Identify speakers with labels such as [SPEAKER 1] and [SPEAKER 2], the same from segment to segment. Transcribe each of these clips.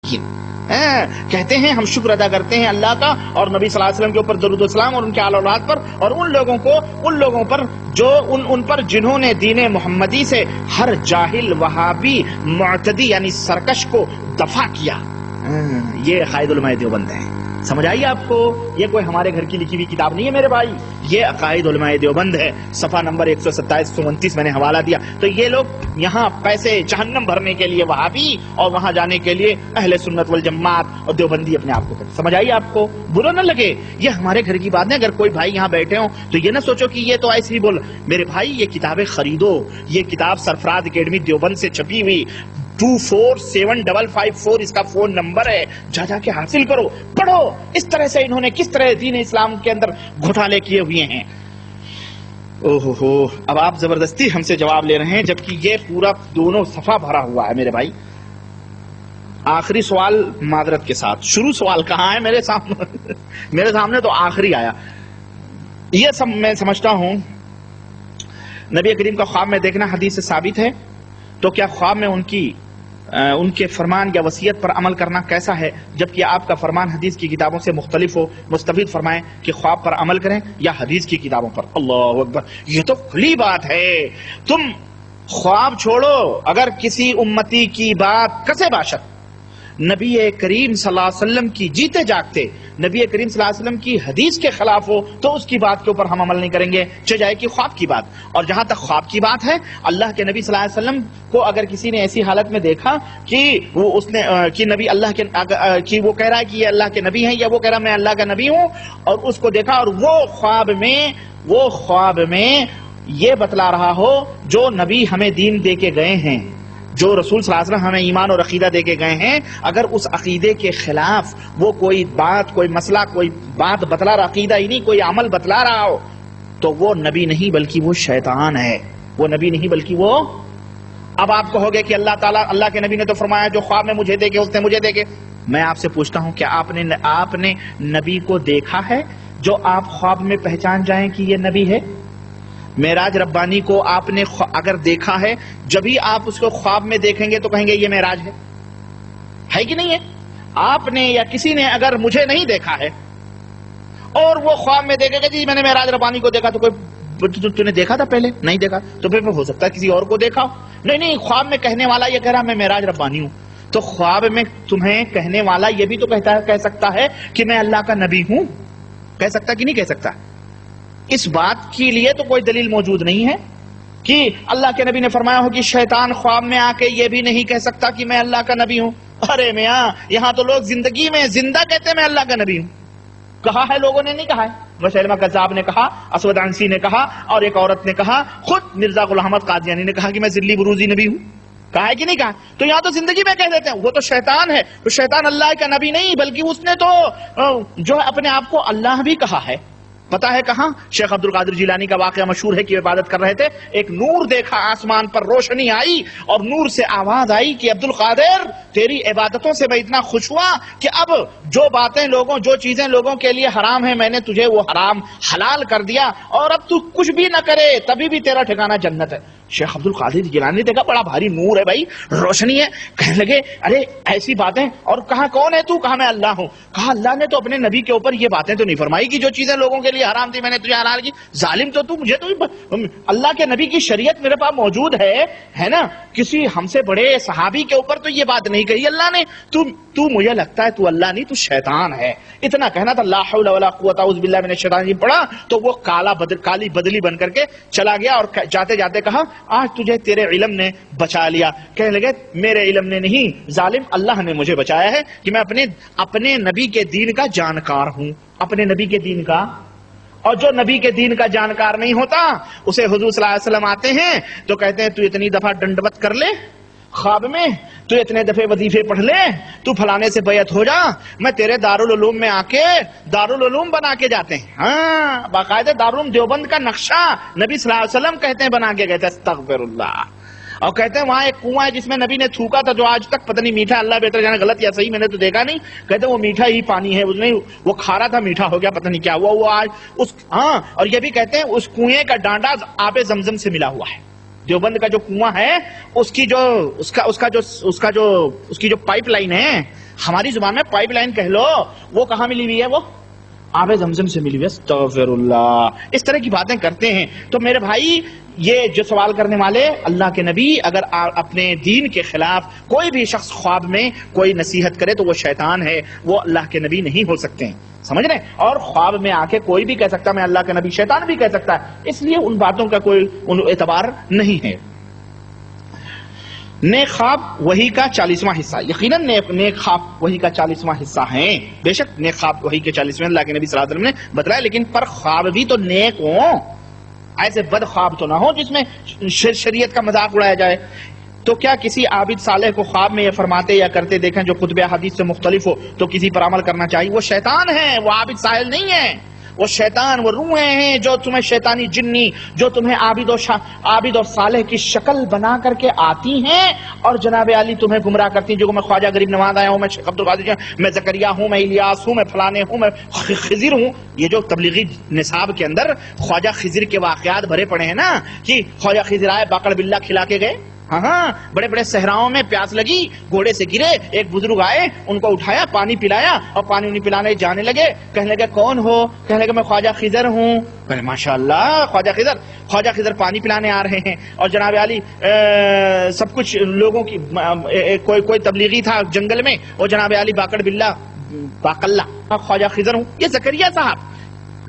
[SPEAKER 1] کہتے ہیں ہم شکر ادا کرتے ہیں اللہ کا اور نبی صلی اللہ علیہ وسلم کے اوپر درود و سلام اور ان کے آل اولاد پر اور ان لوگوں پر جو ان پر جنہوں نے دین محمدی سے ہر جاہل وہابی معتدی یعنی سرکش کو دفع کیا. یہ عقائد علماء دیوبند ہیں. سمجھ آئیے آپ کو؟ یہ کوئی ہمارے گھر کی لکھی ہوئی کتاب نہیں ہے میرے بھائی، یہ عقائد علماء دیوبند ہے. صفحہ نمبر 127-129 میں نے حوالہ دیا. تو یہ لوگ یہاں پیسے جہنم بھرنے کے لیے وہابی اور وہاں جانے کے لیے اہل سنت والجماعت اور دیوبندی اپنے آپ کو کرتے. سمجھ آئیے آپ کو؟ برا نہ لگے، یہ ہمارے گھر کی بات ہے. اگر کوئی بھائی یہاں بیٹھے ہوں تو یہ نہ سوچو کہ یہ تو ایسے ہی بول. میرے بھائی یہ کتابیں خریدو. یہ کتاب سرفراز اکیڈمی دیوبند سے چھپی ہوئی 247554 اس کا فون نمبر ہے. جا کے حاصل کرو، پڑھو اس طرح سے انہوں نے کس طرح دین اسلام کے اندر گھوٹالے کیے ہوئے ہیں. اب آپ زبردستی ہم سے جواب لے رہے ہیں جبکہ یہ پورا دونوں صفحہ بھرا ہوا ہے میرے بھائی. آخری سوال معذرت کے ساتھ، شروع سوال کہاں ہے میرے سامنے تو آخری آیا. یہ سب میں سمجھتا ہوں نبی کریم کا خواب میں دیکھنا حدیث سے ثابت ہے. تو کیا خواب میں ان کے فرمان یا وصیت پر عمل کرنا کیسا ہے جبکہ آپ کا فرمان حدیث کی کتابوں سے مختلف ہو؟ مستفید فرمائیں کہ خواب پر عمل کریں یا حدیث کی کتابوں پر. اللہ اکبر، یہ تو کھلی بات ہے. تم خواب چھوڑو، اگر کسی امتی کی بات کسے باشد نبی کریم صلی اللہ علیہ وسلم کی جیتے جاگتے نبی کریم صلی اللہ علیہ وسلم کی حدیث کے خلاف ہو تو اس کی بات کے اوپر ہم عمل نہیں کریں گے، چہ جائے کہ خواب کی بات. اور جہاں تک خواب کی بات ہے، اللہ کے نبی صلی اللہ علیہ وسلم کو اگر کسی نے ایسی حالت میں دیکھا کہ نبی اللہ کے کہ وہ کہہ رہا ہے کہ یہ اللہ کے نبی ہیں یا وہ کہہ رہا ہے میں اللہ کا نبی ہوں، اور اس کو دیکھا اور وہ خواب میں یہ بتلا رہا ہو جو نبی ہمیں دین دے کے گئے ہیں، جو رسول صلی اللہ علیہ وسلم ہمیں ایمان اور عقیدہ دے کے گئے ہیں، اگر اس عقیدے کے خلاف وہ کوئی بات، کوئی مسئلہ، کوئی بات بتلا رہا، عقیدہ ہی نہیں کوئی عمل بتلا رہا ہو، تو وہ نبی نہیں بلکہ وہ شیطان ہے. وہ نبی نہیں بلکہ وہ. اب آپ کہو گے کہ اللہ کے نبی نے تو فرمایا جو خواب میں مجھے دیکھے اس نے مجھے دیکھے. میں آپ سے پوچھتا ہوں کیا آپ نے نبی کو دیکھا ہے جو آپ خواب میں پہچان جائیں کہ یہ نبی ہے؟ معراج ربانی کو آپ نے اگر دیکھا ہے، جبھی آپ اس کو خواب میں دیکھیں گے تو کہیں گے یہ معراج ہے کہ نہیں ہے؟ آپ نے یا کسی نے اگر مجھے نہیں دیکھا ہے اور وہ خواب میں دیکھے گا جی میں نے معراج ربانی کو دیکھا، تو کوئی تو نے دیکھا تھا پہلے؟ نہیں دیکھا، تو پھر ہو سکتا ہے کسی اور کو دیکھا ہو. نہیں، خواب میں کہنے والا یہ کہہ رہا میں معراج ربانی ہوں، تو خواب میں تمہیں کہنے والا یہ بھی تو کہہ سکتا ہے کہ میں اللہ کا نبی ہوں. کہہ سکتا کہ نہیں کہہ سکتا؟ اس بات کے لیے تو کوئی دلیل موجود نہیں ہے کہ اللہ کے نبی نے فرمایا ہو کہ شیطان خواب میں آ کے یہ بھی نہیں کہہ سکتا کہ میں اللہ کا نبی ہوں. ارے میاں، یہاں تو لوگ زندگی میں زندہ کہتے ہیں میں اللہ کا نبی ہوں. کہا ہے لوگوں نے، نہیں کہا ہے. مسیلمہ کذاب نے کہا، اسود عنسی نے کہا، اور ایک عورت نے کہا، خود مرزا غلام احمد قادیانی نے کہا کہ میں ذلی بروزی نبی ہوں. کہا ہے کہ نہیں کہا؟ تو یہاں تو زندگی میں کہہ دیتے ہیں. وہ تو شیطان ہے، وہ شیطان اللہ کا نبی نہیں بلکہ اس نے تو جو ہے اپنے آپ کو اللہ بھی کہا ہے. پتا ہے کہاں؟ شیخ عبد القادر جیلانی کا واقعہ مشہور ہے کہ عبادت کر رہے تھے، ایک نور دیکھا، آسمان پر روشنی آئی اور نور سے آواز آئی کہ عبد القادر تیری عبادتوں سے میں اتنا خوش ہوا کہ اب جو چیزیں لوگوں کے لیے حرام ہیں میں نے تجھے وہ حرام حلال کر دیا، اور اب تو کچھ بھی نہ کرے تبھی بھی تیرا ٹھکانہ جنت ہے. شیخ عبد القادر جیلانی نے دیکھا بڑا بھاری نور ہے بھائی، روشنی ہے. کہنے لگے ارے ایسی باتیں، اور کہا کون ہے تو؟ کہا میں اللہ ہوں. کہا اللہ نے تو اپنے نبی کے اوپر یہ باتیں تو نہیں فرمائی کہ جو چیزیں لوگوں کے لیے حرام تھی میں نے تجھے حلال کی. ظالم تو مجھے تو اللہ کے نبی کی شریعت میرے پاس موجود ہے نا. کسی ہم سے بڑے صحابی کے اوپر تو یہ بات نہیں کہی اللہ نے. تو مجھے لگتا ہے تو اللہ نہیں تو شیطان ہے. اتنا کہنا تھا. لا حول ولا قوت اعوذ باللہ من الشیطان الرجیم پڑھا تو وہ کالی بدلی بن کر کے چلا گیا، اور جاتے جاتے کہا آج تجھے تیرے علم نے بچا لیا. کہنے لگے میرے علم نے نہیں ظالم، اللہ نے مجھے بچایا ہے کہ میں اپنے نبی کے دین کا جانکار ہوں. اپنے نبی کے دین کا. اور جو نبی کے دین کا جانکار نہیں ہوتا اسے حضور صلی اللہ علیہ وسلم آتے ہیں تو کہتے ہیں تو اتنی دفعہ ڈنڈوت کر لے خواب میں، تو اتنے دفعے وظیفے پڑھ لے، تو فلانے سے بیعت ہو جا، میں تیرے دارالعلوم میں آ کے دارالعلوم بنا کے جاتے ہیں. ہاں باقاعدہ دارالعلوم دیوبند کا نقشہ نبی صلی اللہ علیہ وسلم کہتے ہیں بنا کے گئے تھے. استغفر اللہ. اور کہتے ہیں وہاں ایک کنواں ہے جس میں نبی نے تھوکا تھا جو آج تک پتہ نہیں میٹھا، اللہ بہتر جانے غلط یا صحیح میں نے تو دیکھا نہیں. کہتے ہیں وہ میٹھا ہی پانی ہے، اس میں وہ کھارا تھا میٹھا ہو گیا، پتہ نہیں کیا ہوا وہ آج اس. ہاں اور یہ بھی کہتے ہیں اس کنویں کا ڈانڈا آب زمزم سے ملا ہوا ہے. دیوبند کا جو کنواں ہے اس کی جو پائپ لائن ہے ہماری زبان میں پائپ لائن کہہ لو، وہ کہاں ملی ہوئی ہے؟ وہ آب زمزم سے ملی ہوئی ہے۔ استغفر اللہ، اس طرح کی باتیں کرتے ہیں۔ تو میرے بھائی یہ جو سوال کرنے والے اللہ کے نبی، اگر اپنے دین کے خلاف کوئی بھی شخص خواب میں کوئی نصیحت کرے تو وہ شیطان ہے، وہ اللہ کے نبی نہیں ہو سکتے ہیں، سمجھ رہے ہیں؟ اور خواب میں آ کے کوئی بھی کہہ سکتا میں اللہ کا نبی، شیطان بھی کہہ سکتا ہے، اس لیے ان باتوں کا کوئی اعتبار نہیں ہے۔ نیک خواب وحی کا 40واں حصہ، یقیناً نیک خواب وحی کا 40واں حصہ ہیں، بے شک نیک خواب وحی کے 40واں اللہ کے نبی صلی اللہ علیہ وسلم نے بتلایا، لیکن پر خواب بھی تو نیک ہوں، ایسے بد خواب تو نہ ہو جس میں شریعت کا مذاق اڑایا جائے۔ تو کیا کسی عابد صالح کو خواب میں یہ فرماتے یا کرتے دیکھیں جو خطب حدیث سے مختلف ہو تو کسی پر عمل کرنا چاہیے؟ وہ شیطان ہے، وہ عابد صالح نہیں ہے، وہ شیطان، وہ روحیں ہیں جو تمہیں شیطانی جنی، جو تمہیں عابد اور صالح کی شکل بنا کر کے آتی ہیں اور جناب علی تمہیں گمراہ کرتی ہیں، جو میں خواجہ غریب نواز آیا ہوں، میں شیخ عبد القادر ہوں، میں زکریا ہوں، میں الیاس ہوں، میں فلانے ہوں، میں خضر ہوں۔ یہ جو تبلیغی نصاب کے اندر خواجہ خضر کے واقعات بھرے پڑے ہیں نا، کہ خواجہ خضر آئے باقر بلہ کھلا کے گئے، ہاں بڑے بڑے صحراؤں میں پیاس لگی، گھوڑے سے گرے، ایک بزرگ آئے، ان کو اٹھایا، پانی پلایا، اور پانی انہیں پلانے جانے لگے، کہنے لگے کون ہو؟ کہنے لگے میں خواجہ خضر ہوں۔ کہنے ماشاء اللہ خواجہ خضر پانی پلانے آ رہے ہیں، اور جناب علی سب کچھ لوگوں کی کوئی تبلیغی تھا جنگل میں، اور جناب علی باقلہ خواجہ خضر ہوں، یہ زکریا صاحب،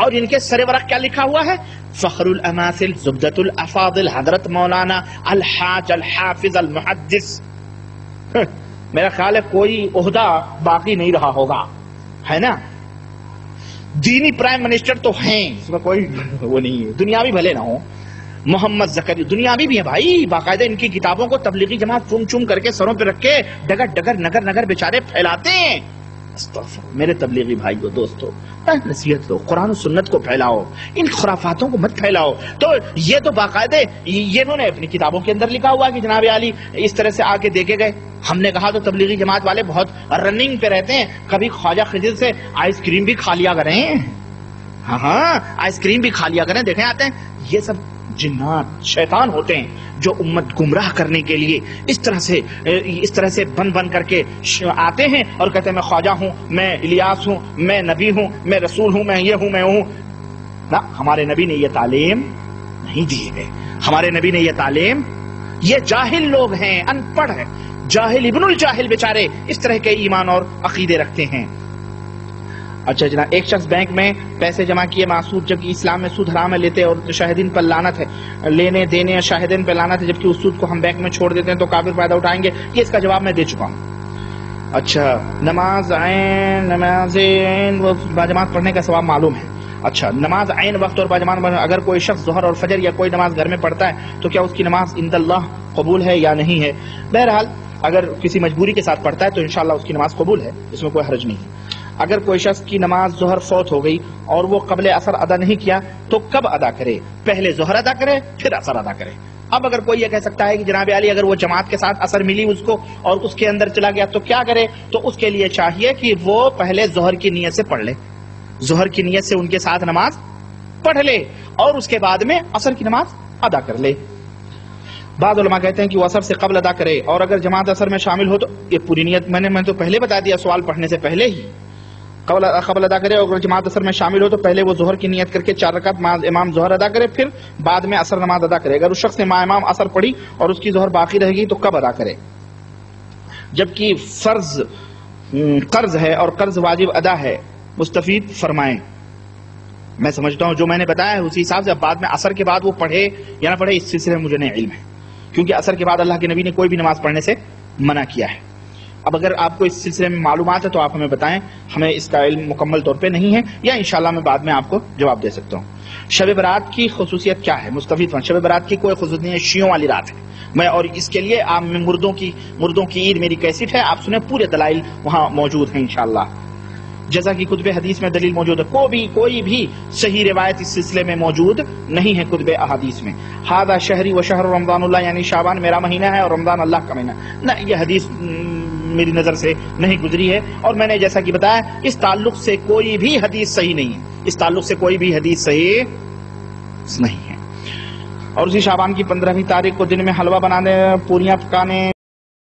[SPEAKER 1] اور ان کے سر ورق کیا لکھا ہوا ہے؟ فخر الاماثل زبدۃ الافاضل حضرت مولانا الحاج الحافظ المحدث۔ میرا خیال ہے کوئی عہدہ باقی نہیں رہا ہوگا، ہے نا؟ دینی پرائم منسٹر تو ہیں، اس میں کوئی وہ نہیں ہے، دنیاوی بھلے نہ ہو۔ محمد زکریا دنیاوی بھی ہیں بھائی، باقاعدہ ان کی کتابوں کو تبلیغی جماعت چوم چوم کر کے سروں پہ رکھ کے ڈگر ڈگر نگر نگر بیچارے پھیلاتے ہیں۔ میرے تبلیغی بھائیو دوستو، نصیحت دو، قرآن و سنت کو پھیلاؤ، ان خرافاتوں کو مت پھیلاؤ۔ تو یہ تو باقاعدہ یہ انہوں نے اپنی کتابوں کے اندر لکھا ہوا کہ جناب علی اس طرح سے آ کے دیکھے گئے۔ ہم نے کہا تو تبلیغی جماعت والے بہت رننگ پہ رہتے ہیں، کبھی خواجہ خضر سے آئس کریم بھی کھا لیا کریں، ہاں آئس کریم بھی کھا لیا کریں، دیکھیں آتے ہیں، یہ سب جنات شیطان ہوتے ہیں جو امت گمراہ کرنے کے لیے اس طرح سے بن کر کے آتے ہیں اور کہتے ہیں میں خواجہ ہوں، میں الیاس ہوں، میں نبی ہوں، میں رسول ہوں، میں یہ ہوں، میں ہوں۔ نہ، ہمارے نبی نے یہ تعلیم نہیں دی ہے، ہمارے نبی نے یہ تعلیم، یہ جاہل لوگ ہیں، ان پڑھ ہے، جاہل ابن الجاہل بیچارے اس طرح کے ایمان اور عقیدے رکھتے ہیں۔ اچھا جناب، ایک شخص بینک میں پیسے جمع کیے معصوت، جبکہ اسلام میں سود حرام ہے، لیتے اور شاہدین پر لعنت ہے، لینے دینے شاہدین پر لعنت ہے، جبکہ اس سود کو ہم بینک میں چھوڑ دیتے ہیں تو کافر فائدہ اٹھائیں گے؟ یہ اس کا جواب میں دے چکا ہوں۔ اچھا، نماز عین باجماعت پڑھنے کا ثواب معلوم ہے؟ اچھا، نماز عین وقت اور باجماعت اگر کوئی شخص ظہر اور فجر یا کوئی نماز گھر میں پڑھتا ہے تو کیا اس کی نماز عند اللہ قبول ہے یا نہیں ہے؟ بہرحال اگر کسی مجبوری کے ساتھ پڑھتا ہے تو انشاءاللہ اس کی نماز قبول ہے، اس میں کوئی حرج نہیں ہے۔ اگر کوئی شخص کی نماز ظہر فوت ہو گئی اور وہ قبل عصر ادا نہیں کیا تو کب ادا کرے؟ پہلے ظہر ادا کرے پھر عصر ادا کرے۔ اب اگر کوئی یہ کہہ سکتا ہے کہ جناب علی اگر وہ جماعت کے ساتھ عصر ملی اس کو اور اس کے اندر چلا گیا تو کیا کرے؟ تو اس کے لیے چاہیے کہ وہ پہلے ظہر کی نیت سے پڑھ لے، ظہر کی نیت سے ان کے ساتھ نماز پڑھ لے اور اس کے بعد میں عصر کی نماز ادا کر لے۔ بعض علماء کہتے ہیں کہ وہ عصر سے قبل ادا کرے، اور اگر جماعت عصر میں شامل ہو تو یہ پوری نیت میں نے تو پہلے بتا دیا سوال پڑھنے سے پہلے ہی، قبل ادا کرے، اور اگر جماعت عصر میں شامل ہو تو پہلے وہ ظہر کی نیت کر کے 4 رکعت امام ظہر ادا کرے، پھر بعد میں عصر نماز ادا کرے۔ اگر اس شخص نے امام عصر پڑھی اور اس کی ظہر باقی رہے گی تو کب ادا کرے؟ جبکہ فرض قرض ہے اور قرض واجب ادا ہے، مستفید فرمائیں۔ میں سمجھتا ہوں جو میں نے بتایا ہے اسی حساب سے اب بعد میں عصر کے بعد وہ پڑھے یا نہ پڑھے اس سلسلے میں مجھے نہیں علم ہے، کیونکہ عصر کے بعد اللہ کے نبی نے کوئی بھی نماز پڑھنے سے منع کیا ہے۔ اب اگر آپ کو اس سلسلے میں معلومات ہے تو آپ ہمیں بتائیں، ہمیں اس کا علم مکمل طور پہ نہیں ہے، یا انشاءاللہ میں بعد میں آپ کو جواب دے سکتا ہوں۔ شب برات کی خصوصیت کیا ہے؟ مستفید، شب برات کی کوئی خصوصیت نہیں ہے، شیعوں والی رات ہے، میں اور اس کے لیے آپ مردوں کی عید میری کیسٹ ہے، آپ سنیں، پورے دلائل وہاں موجود ہیں انشاءاللہ۔ جزا کی کتب حدیث میں دلیل موجود ہے، کوئی بھی صحیح روایت اس سلسلے میں موجود نہیں ہے کتب احادیث میں۔ ہذا شہری و شہر رمضان اللہ، یعنی شعبان میرا مہینہ ہے اور رمضان اللہ کا مہینہ، نہ، یہ حدیث میری نظر سے نہیں گزری ہے، اور میں نے جیسا کہ بتایا اس تعلق سے کوئی بھی حدیث صحیح نہیں ہے، اس تعلق سے کوئی بھی حدیث صحیح نہیں ہے۔ اور اسی شعبان کی 15ویں تاریخ کو دن میں حلوہ بنانے، پوریاں پکانے،